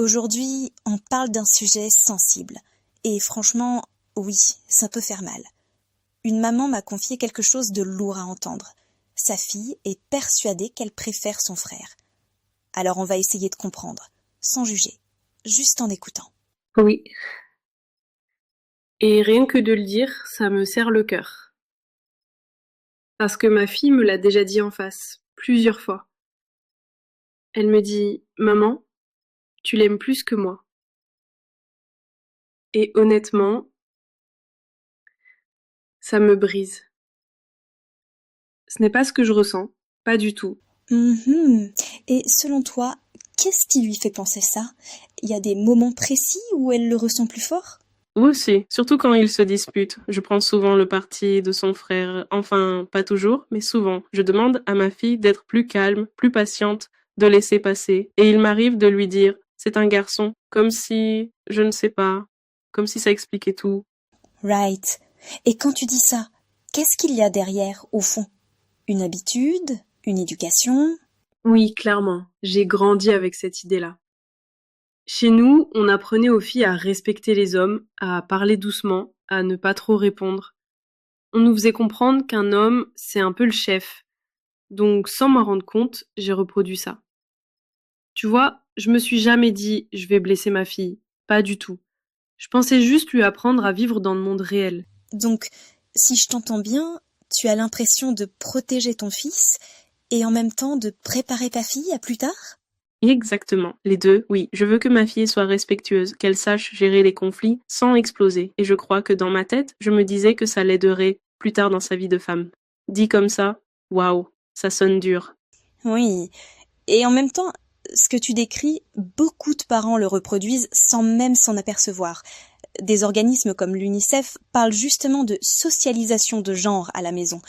Aujourd'hui, on parle d'un sujet sensible. Et franchement, oui, ça peut faire mal. Une maman m'a confié quelque chose de lourd à entendre. Sa fille est persuadée qu'elle préfère son frère. Alors on va essayer de comprendre, sans juger, juste en écoutant. Oui. Et rien que de le dire, ça me serre le cœur. Parce que ma fille me l'a déjà dit en face, plusieurs fois. Elle me dit: «Maman, tu l'aimes plus que moi». Et honnêtement, ça me brise. Ce n'est pas ce que je ressens, pas du tout. Et selon toi, qu'est-ce qui lui fait penser ça? Il y a des moments précis où elle le ressent plus fort? Moi aussi, surtout quand ils se disputent. Je prends souvent le parti de son frère. Enfin, pas toujours, mais souvent. Je demande à ma fille d'être plus calme, plus patiente, de laisser passer. Et il m'arrive de lui dire: «C'est un garçon», comme si, je ne sais pas, comme si ça expliquait tout. Right. Et quand tu dis ça, qu'est-ce qu'il y a derrière, au fond? Une habitude? Une éducation? Oui, clairement, j'ai grandi avec cette idée-là. Chez nous, on apprenait aux filles à respecter les hommes, à parler doucement, à ne pas trop répondre. On nous faisait comprendre qu'un homme, c'est un peu le chef. Donc, sans m'en rendre compte, j'ai reproduit ça. Tu vois, je me suis jamais dit: «Je vais blesser ma fille». Pas du tout. Je pensais juste lui apprendre à vivre dans le monde réel. Donc, si je t'entends bien, tu as l'impression de protéger ton fils et en même temps de préparer ta fille à plus tard? Exactement, les deux, oui. Je veux que ma fille soit respectueuse, qu'elle sache gérer les conflits sans exploser. Et je crois que dans ma tête, je me disais que ça l'aiderait plus tard dans sa vie de femme. Dit comme ça, waouh, ça sonne dur. Oui. Et en même temps, ce que tu décris, beaucoup de parents le reproduisent sans même s'en apercevoir. Des organismes comme l'UNICEF parlent justement de socialisation de genre à la maison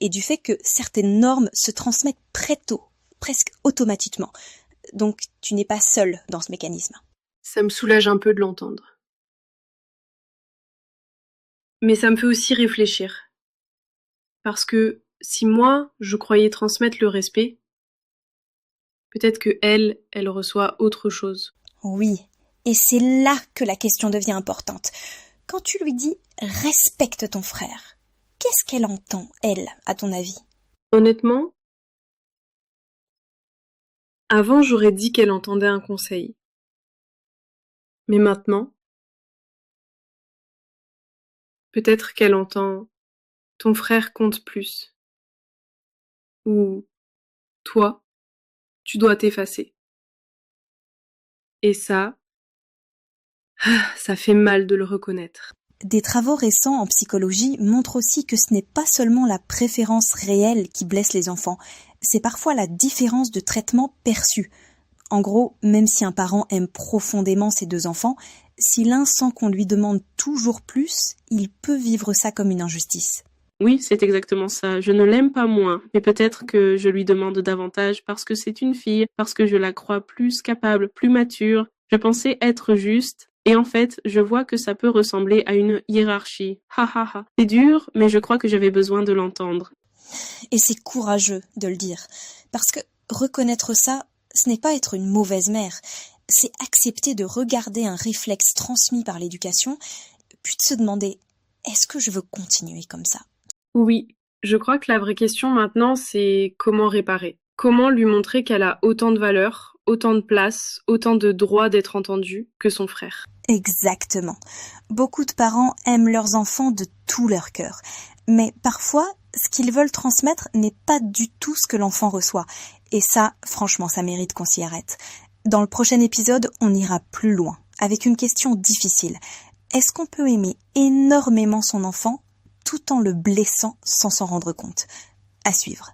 et du fait que certaines normes se transmettent très tôt, presque automatiquement. Donc tu n'es pas seul dans ce mécanisme. Ça me soulage un peu de l'entendre. Mais ça me fait aussi réfléchir. Parce que si moi, je croyais transmettre le respect, peut-être que elle reçoit autre chose. Oui, et c'est là que la question devient importante. Quand tu lui dis « respecte ton frère », qu'est-ce qu'elle entend, elle, à ton avis? Honnêtement, avant j'aurais dit qu'elle entendait un conseil. Mais maintenant, peut-être qu'elle entend: ton frère compte plus. Ou toi, tu dois t'effacer. Et ça fait mal de le reconnaître. Des travaux récents en psychologie montrent aussi que ce n'est pas seulement la préférence réelle qui blesse les enfants, c'est parfois la différence de traitement perçu. En gros, même si un parent aime profondément ses deux enfants, si l'un sent qu'on lui demande toujours plus, il peut vivre ça comme une injustice. Oui, c'est exactement ça. Je ne l'aime pas moins, mais peut-être que je lui demande davantage parce que c'est une fille, parce que je la crois plus capable, plus mature. Je pensais être juste, et en fait, je vois que ça peut ressembler à une hiérarchie. Ha ha ha. C'est dur, mais je crois que j'avais besoin de l'entendre. Et c'est courageux de le dire, parce que reconnaître ça, ce n'est pas être une mauvaise mère, c'est accepter de regarder un réflexe transmis par l'éducation, puis de se demander « est-ce que je veux continuer comme ça ?» Oui, je crois que la vraie question maintenant, c'est comment réparer. Comment lui montrer qu'elle a autant de valeur, autant de place, autant de droits d'être entendue que son frère. Exactement. Beaucoup de parents aiment leurs enfants de tout leur cœur. Mais parfois, ce qu'ils veulent transmettre n'est pas du tout ce que l'enfant reçoit. Et ça, franchement, ça mérite qu'on s'y arrête. Dans le prochain épisode, on ira plus loin, avec une question difficile. Est-ce qu'on peut aimer énormément son enfant tout en le blessant sans s'en rendre compte? À suivre.